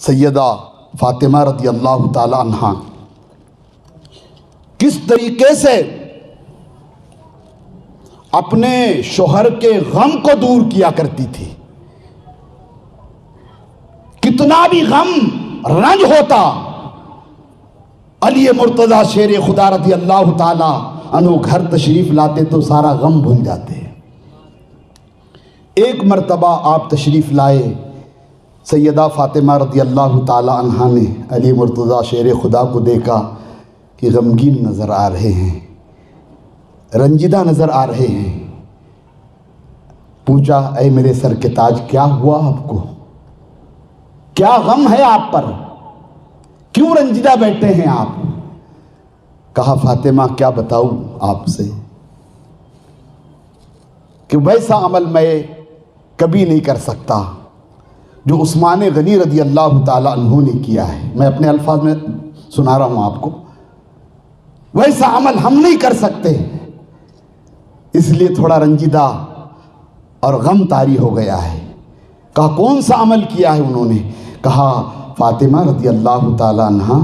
سیدہ فاطمہ رضی اللہ تعالی عنہا کس طریقے سے اپنے شوہر کے غم کو دور کیا کرتی تھی. کتنا بھی غم رنج ہوتا، علی مرتضیٰ شیر خدا رضی اللہ تعالی عنہ گھر تشریف لاتے تو سارا غم بھول جاتے. ایک مرتبہ آپ تشریف لائے، سیدہ فاطمہ رضی اللہ تعالی عنہا نے علی مرتضیٰ شیر خدا کو دیکھا کہ غمگین نظر آ رہے ہیں، رنجیدہ نظر آ رہے ہیں. پوچھا، اے میرے سر کے تاج، کیا ہوا آپ کو؟ کیا غم ہے آپ پر؟ کیوں رنجیدہ بیٹھے ہیں آپ؟ کہا، فاطمہ کیا بتاؤں آپ سے کہ ویسا عمل میں کبھی نہیں کر سکتا جو عثمان غنی رضی اللہ تعالی عنہ نے کیا ہے. میں اپنے الفاظ میں سنا رہا ہوں آپ کو. ویسا عمل ہم نہیں کر سکتے، اس لیے تھوڑا رنجیدہ اور غم طاری ہو گیا ہے. کہا، کون سا عمل کیا ہے انہوں نے؟ کہا، فاطمہ رضی اللہ تعالی عنہ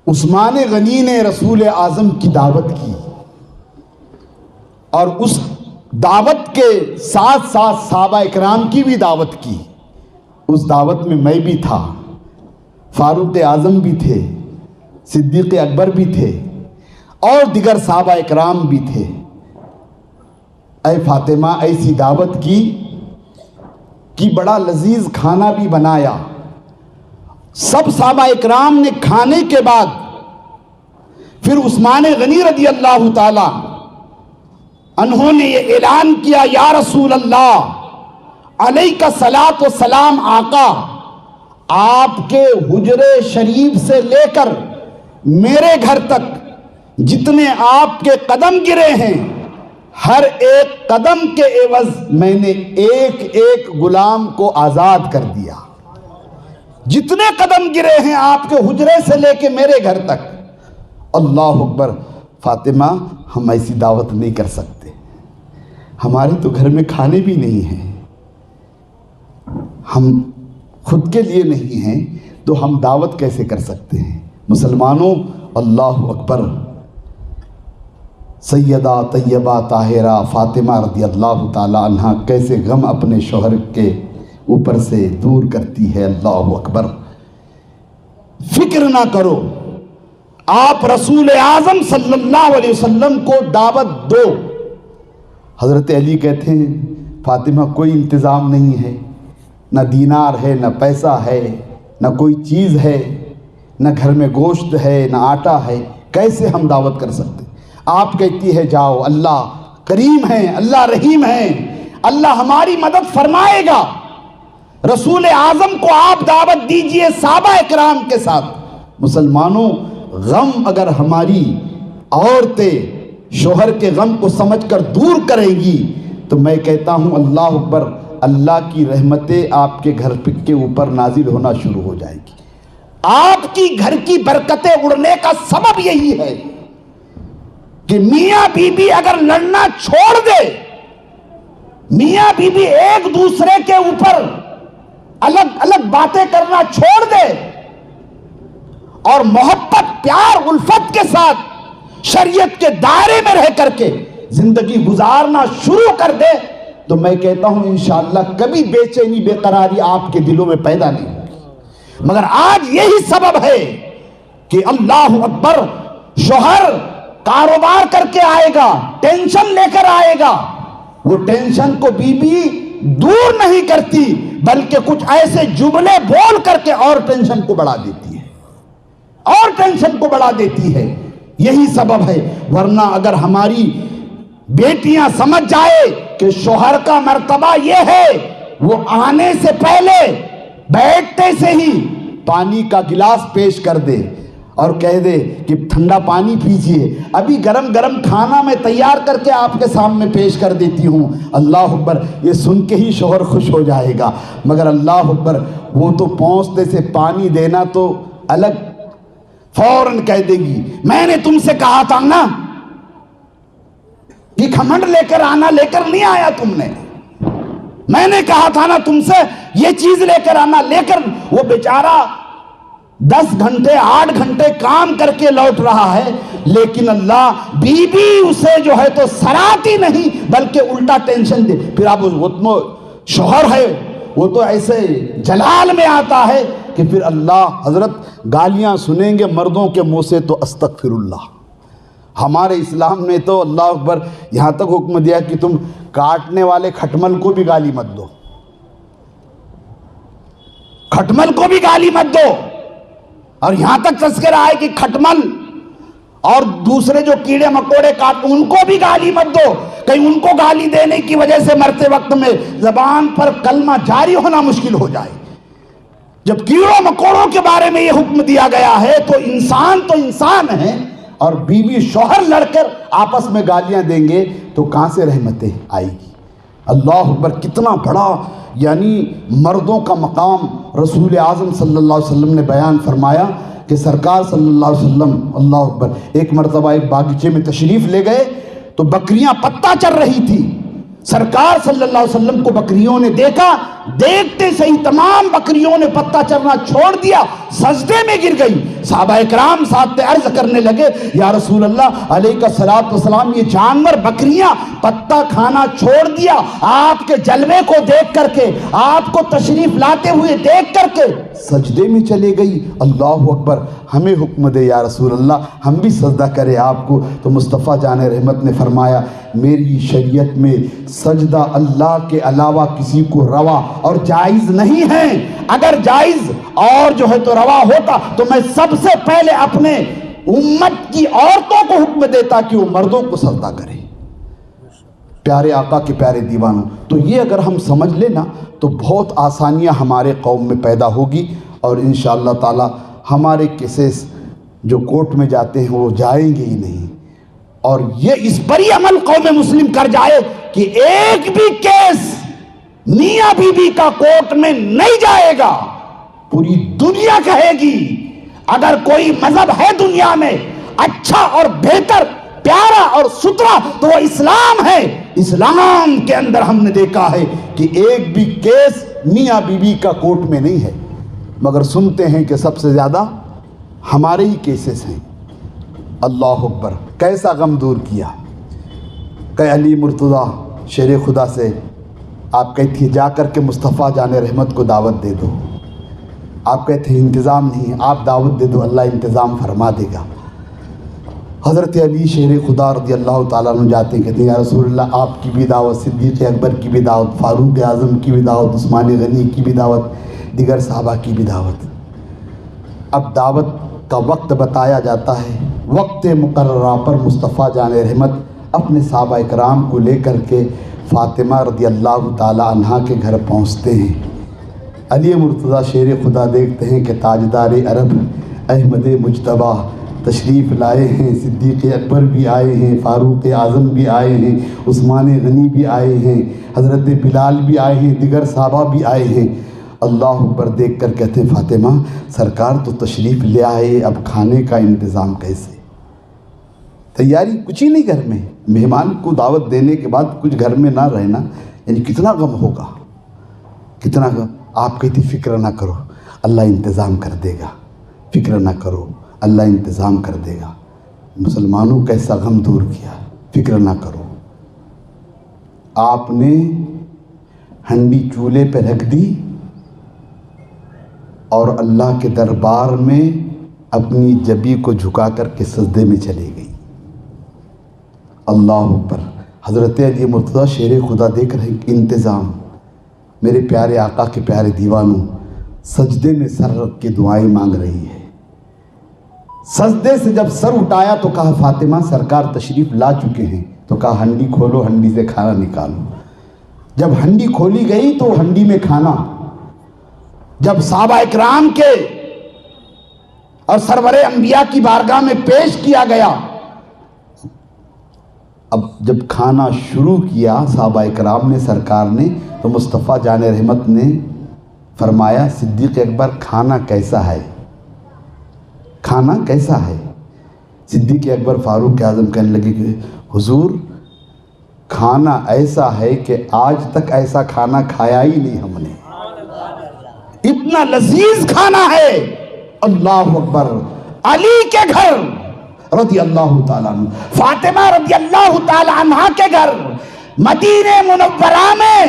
عثمان غنی نے رسول اعظم کی دعوت کی، اور اس دعوت کے ساتھ ساتھ صحابہ اکرام کی بھی دعوت کی. اس دعوت میں بھی تھا، فاروق اعظم بھی تھے، صدیق اکبر بھی تھے، اور دیگر صحابہ اکرام بھی تھے. اے فاطمہ، ایسی دعوت کی کہ بڑا لذیذ کھانا بھی بنایا. سب صحابہ اکرام نے کھانے کے بعد پھر عثمان غنی رضی اللہ تعالی انہوں نے یہ اعلان کیا، یا رسول اللہ علیک الصلاۃ والسلام. آقا، آپ کے حجرے شریف سے لے کر میرے گھر تک جتنے آپ کے قدم گرے ہیں، ہر ایک قدم کے عوض میں نے ایک ایک غلام کو آزاد کر دیا. جتنے قدم گرے ہیں آپ کے حجرے سے لے کے میرے گھر تک. اللہ اکبر. فاطمہ، ہم ایسی دعوت نہیں کر سکتے، ہمارے تو گھر میں کھانے بھی نہیں ہیں، ہم خود کے لیے نہیں ہیں تو ہم دعوت کیسے کر سکتے ہیں؟ مسلمانوں، اللہ اکبر. سیدہ طیبہ طاہرہ فاطمہ رضی اللہ تعالی عنہ کیسے غم اپنے شوہر کے اوپر سے دور کرتی ہے. اللہ اکبر. فکر نہ کرو، آپ رسول اعظم صلی اللہ علیہ وسلم کو دعوت دو. حضرت علی کہتے ہیں، فاطمہ کوئی انتظام نہیں ہے، نہ دینار ہے، نہ پیسہ ہے، نہ کوئی چیز ہے، نہ گھر میں گوشت ہے، نہ آٹا ہے، کیسے ہم دعوت کر سکتے؟ آپ کہتی ہے، جاؤ، اللہ کریم ہے، اللہ رحیم ہے، اللہ ہماری مدد فرمائے گا. رسول اعظم کو آپ دعوت دیجئے صحابہ اکرام کے ساتھ. مسلمانوں، غم اگر ہماری عورتیں شوہر کے غم کو سمجھ کر دور کریں گی تو میں کہتا ہوں، اللہ اکبر، اللہ کی رحمتیں آپ کے گھر کے اوپر نازل ہونا شروع ہو جائے گی. آپ کی گھر کی برکتیں اڑنے کا سبب یہی ہے کہ میاں بیوی اگر لڑنا چھوڑ دے، میاں بیوی ایک دوسرے کے اوپر الگ الگ باتیں کرنا چھوڑ دے اور محبت، پیار، الفت کے ساتھ شریعت کے دائرے میں رہ کر کے زندگی گزارنا شروع کر دے تو میں کہتا ہوں انشاءاللہ کبھی بے چینی، بے قراری آپ کے دلوں میں پیدا نہیں ہوگی. مگر آج یہی سبب ہے کہ اللہ اکبر، شوہر کاروبار کر کے آئے گا، ٹینشن لے کر آئے گا، وہ ٹینشن کو بیوی دور نہیں کرتی بلکہ کچھ ایسے جملے بول کر کے اور ٹینشن کو بڑھا دیتی ہے، اور ٹینشن کو بڑھا دیتی ہے. یہی سبب ہے. ورنہ اگر ہماری بیٹیاں سمجھ جائے کہ شوہر کا مرتبہ یہ ہے، وہ آنے سے پہلے بیٹھتے سے ہی پانی کا گلاس پیش کر دے اور کہہ دے کہ ٹھنڈا پانی پیجئے، ابھی گرم گرم کھانا میں تیار کر کے آپ کے سامنے پیش کر دیتی ہوں، اللہ اکبر، یہ سن کے ہی شوہر خوش ہو جائے گا. مگر اللہ اکبر، وہ تو پہنچتے سے پانی دینا تو الگ، فوراً کہہ دے گی، میں نے تم سے کہا تھا نا، یہ گھمنڈ لے کر آنا، لے کر نہیں آیا تم نے. میں نے کہا تھا نا تم سے یہ چیز لے کر آنا، لے کر وہ بیچارہ 10 گھنٹے 8 گھنٹے کام کر کے لوٹ رہا ہے، لیکن اللہ بی بی اسے جو ہے تو سراتی نہیں بلکہ الٹا ٹینشن دے. پھر اب وہ تو شوہر ہے، وہ تو ایسے جلال میں آتا ہے کہ پھر اللہ حضرت گالیاں سنیں گے مردوں کے منہ سے تو استغفر اللہ. ہمارے اسلام نے تو اللہ اکبر یہاں تک حکم دیا کہ تم کاٹنے والے کھٹمل کو بھی گالی مت دو، کھٹمل کو بھی گالی مت دو. اور یہاں تک تذکرہ ہے کہ کھٹمل اور دوسرے جو کیڑے مکوڑے کاٹ ان کو بھی گالی مت دو، کہیں ان کو گالی دینے کی وجہ سے مرتے وقت میں زبان پر کلمہ جاری ہونا مشکل ہو جائے. جب کیڑوں مکوڑوں کے بارے میں یہ حکم دیا گیا ہے تو انسان ہے، اور بیوی شوہر لڑ کر آپس میں گالیاں دیں گے تو کہاں سے رحمتیں آئے گی. اللہ اکبر، کتنا بڑا یعنی مردوں کا مقام رسول اعظم صلی اللہ علیہ وسلم نے بیان فرمایا کہ سرکار صلی اللہ علیہ وسلم اللہ اکبر ایک مرتبہ ایک باغیچے میں تشریف لے گئے تو بکریاں پتہ چر رہی تھی. سرکار صلی اللہ علیہ وسلم کو بکریوں نے دیکھا، دیکھتے سے ہی تمام بکریوں نے پتہ چرنا چھوڑ دیا، سجدے میں گر گئی. صحابہ اکرام ساتھ عرض کرنے لگے یا رسول اللہ علیہ الصلوۃ والسلام، یہ جانور بکریاں پتہ کھانا چھوڑ دیا آپ کے جلوے کو دیکھ کر کے، آپ کو تشریف لاتے ہوئے دیکھ کر کے سجدے میں چلے گئی. اللہ اکبر، ہمیں حکم دے یا رسول اللہ ہم بھی سجدہ کریں آپ کو. تو مصطفیٰ جان رحمت نے فرمایا میری شریعت میں سجدہ اللہ کے علاوہ کسی کو روا اور جائز نہیں ہے. اگر جائز اور جو ہے تو روا ہوتا تو میں سب سے پہلے اپنے امت کی عورتوں کو حکم دیتا کہ وہ مردوں کو سجدہ کریں. پیارے آقا کے پیارے دیوانوں، تو یہ اگر ہم سمجھ لینا تو بہت آسانیاں ہمارے قوم میں پیدا ہوگی، اور انشاءاللہ تعالی ہمارے کیسز جو کورٹ میں جاتے ہیں وہ جائیں گے ہی نہیں. اور یہ اس بری عمل قوم مسلم کر جائے کہ ایک بھی کیس میاں بی بی کا کورٹ میں نہیں جائے گا، پوری دنیا کہے گی اگر کوئی مذہب ہے دنیا میں اچھا اور بہتر، پیارا اور ستھرا تو وہ اسلام ہے. اسلام کے اندر ہم نے دیکھا ہے کہ ایک بھی کیس میاں بی بی کا کورٹ میں نہیں ہے، مگر سنتے ہیں کہ سب سے زیادہ ہمارے ہی کیسز ہیں. اللہ اکبر، کیسا غم دور کیا. کہ علی مرتضیٰ شیر خدا سے آپ کہتی ہے جا کر کے مصطفیٰ جان رحمت کو دعوت دے دو. آپ کہتے ہیں انتظام نہیں، آپ دعوت دے دو اللہ انتظام فرما دے گا. حضرت علی شیر خدا رضی اللہ تعالیٰ عنہ جاتے ہیں، کہتے ہیں یا رسول اللہ آپ کی بھی دعوت، صدیق اکبر کی بھی دعوت، فاروق اعظم کی بھی دعوت، عثمان غنی کی بھی دعوت، دیگر صحابہ کی بھی دعوت. اب دعوت کا وقت بتایا جاتا ہے. وقت مقررہ پر مصطفیٰ جان رحمت اپنے صحابہ اکرام کو لے کر کے فاطمہ رضی اللہ تعالی عنہا کے گھر پہنچتے ہیں. علی مرتضیٰ شیر خدا دیکھتے ہیں کہ تاجدار عرب احمد مجتبیٰ تشریف لائے ہیں، صدیق اکبر بھی آئے ہیں، فاروق اعظم بھی آئے ہیں، عثمان غنی بھی آئے ہیں، حضرت بلال بھی آئے ہیں، دیگر صحابہ بھی آئے ہیں. اللہ اکبر دیکھ کر کہتے ہیں فاطمہ سرکار تو تشریف لے آئے، اب کھانے کا انتظام کیسے؟ تیاری کچھ ہی نہیں گھر میں. مہمان کو دعوت دینے کے بعد کچھ گھر میں نہ رہنا یعنی کتنا غم ہوگا، کتنا غم. آپ کہتی فکر نہ کرو اللہ انتظام کر دے گا، فکر نہ کرو اللہ انتظام کر دے گا. مسلمانوں کیسا غم دور کیا، فکر نہ کرو. آپ نے ہنڈی چولہے پہ رکھ دی اور اللہ کے دربار میں اپنی جبی کو جھکا کر کے سجدے میں چلے گئی. اللہ اکبر. حضرت علی مرتضیٰ شیر خدا دیکھ رہے ہیں انتظام. میرے پیارے آقا کے پیارے دیوانوں، سجدے میں سر رکھ کے دعائیں مانگ رہی ہے. سجدے سے جب سر اٹھایا تو کہا فاطمہ سرکار تشریف لا چکے ہیں. تو کہا ہنڈی کھولو، ہنڈی سے کھانا نکالو. جب ہنڈی کھولی گئی تو ہنڈی میں کھانا جب صحابہ اکرام کے اور سرور انبیاء کی بارگاہ میں پیش کیا گیا، اب جب کھانا شروع کیا صحابہ اکرام نے، سرکار نے، تو مصطفیٰ جان رحمت نے فرمایا صدیق اکبر کھانا کیسا ہے، کھانا کیسا ہے؟ صدیق اکبر فاروق اعظم کہنے لگے کہ حضور کھانا ایسا ہے کہ آج تک ایسا کھانا کھایا ہی نہیں ہم نے، اتنا لذیذ کھانا ہے۔ اللہ اکبر۔ علی کے گھر رضی اللہ تعالیٰ عنہ، فاطمہ رضی اللہ تعالیٰ عنہ کے گھر مدینہ منورہ میں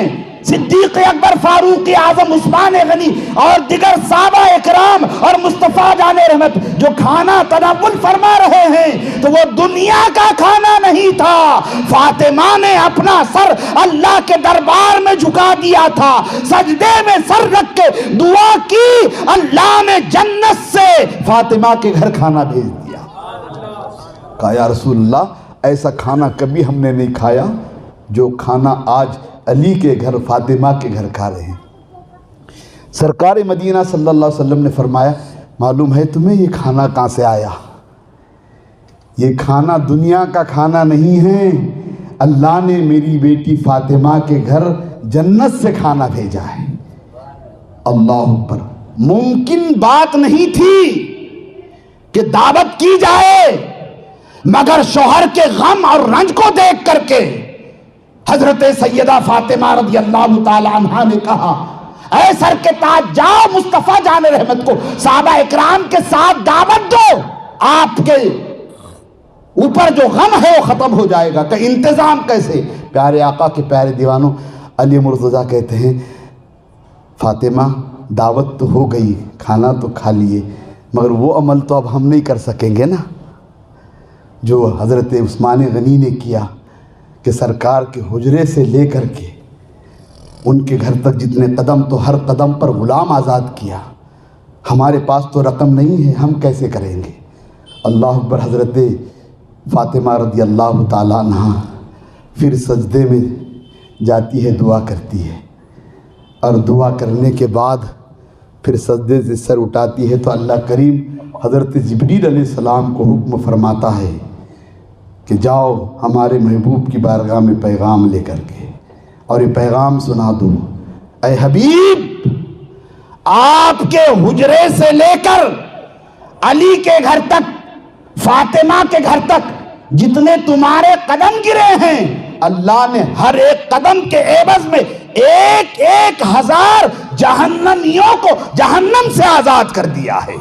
صدیق اکبر، فاروق اعظم، عثمان غنی اور دیگر صحابہ اکرام اور مصطفیٰ جان رحمت جو کھانا تناول فرما رہے ہیں تو وہ دنیا کا کھانا نہیں تھا۔ فاطمہ نے اپنا سر اللہ کے دربار میں جھکا دیا تھا، سجدے میں سر رکھ کے دعا کی، اللہ نے جنت سے فاطمہ کے گھر کھانا بھیج دیا۔ کہا یا رسول اللہ ایسا کھانا کبھی ہم نے نہیں کھایا جو کھانا آج علی کے گھر، فاطمہ کے گھر کھا رہے ہیں۔ سرکار مدینہ صلی اللہ علیہ وسلم نے فرمایا معلوم ہے تمہیں یہ کھانا کہاں سے آیا؟ یہ کھانا دنیا کا کھانا نہیں ہے، اللہ نے میری بیٹی فاطمہ کے گھر جنت سے کھانا بھیجا ہے۔ اللہ اکبر۔ ممکن بات نہیں تھی کہ دعوت کی جائے، مگر شوہر کے غم اور رنج کو دیکھ کر کے حضرت سیدہ فاطمہ رضی اللہ تعالی عنہ نے کہا اے سر کے تاج، جاؤ مصطفیٰ جان رحمت کو صحابہ اکرام کے ساتھ دعوت دو، آپ کے اوپر جو غم ہے وہ ختم ہو جائے گا۔ کہ انتظام کیسے؟ پیارے آقا کے پیارے دیوانوں، علی مرتضیٰ کہتے ہیں فاطمہ دعوت تو ہو گئی، کھانا تو کھا لیے، مگر وہ عمل تو اب ہم نہیں کر سکیں گے نا جو حضرت عثمان غنی نے کیا، کہ سرکار کے حجرے سے لے کر کے ان کے گھر تک جتنے قدم تو ہر قدم پر غلام آزاد کیا۔ ہمارے پاس تو رقم نہیں ہے، ہم کیسے کریں گے؟ اللہ اکبر۔ حضرت فاطمہ رضی اللہ تعالیٰ عنہ پھر سجدے میں جاتی ہے، دعا کرتی ہے، اور دعا کرنے کے بعد پھر سجدے سے سر اٹھاتی ہے تو اللہ کریم حضرت جبریل علیہ السلام کو حکم فرماتا ہے کہ جاؤ ہمارے محبوب کی بارگاہ میں پیغام لے کر کے اور یہ پیغام سنا دو، اے حبیب آپ کے حجرے سے لے کر علی کے گھر تک، فاطمہ کے گھر تک جتنے تمہارے قدم گرے ہیں، اللہ نے ہر ایک قدم کے عوض میں 1,000 جہنمیوں کو جہنم سے آزاد کر دیا ہے۔